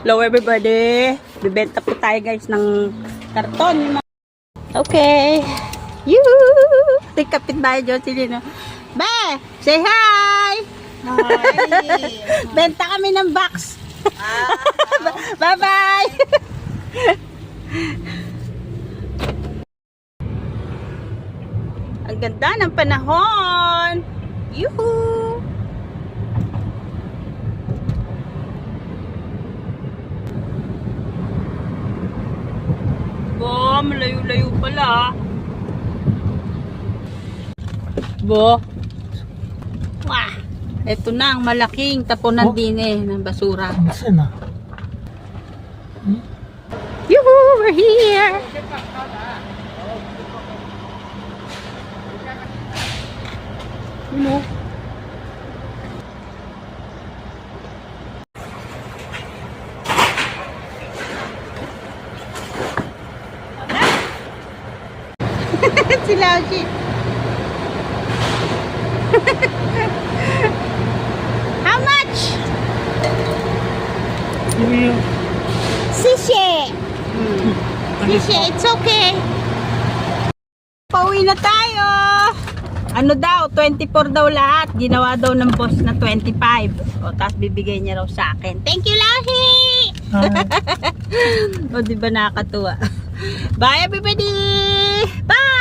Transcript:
Hello everybody. Bibenta po tayo guys ng karton. Okay. Yoo! May kapitbahay Jocelyn. Be! Say hi! Hi! Benta kami ng box. Bye-bye! Ang ganda ng panahon. Yoo! Bo, malayo-layo pala. Bo. Wah. Ito na ang malaking tapunan din ng basura. Saan na? Yoo-hoo, we're here. Ano? Si Lauji. How much? Sisye. Sisye, it's okay. Pauwi na tayo. Ano daw, 24 daw lahat. Ginawa daw ng boss na 25. O, tapos bibigay niya raw sa akin. Thank you, Lauji! O, diba nakakatuwa? Bye, everybody! Bye!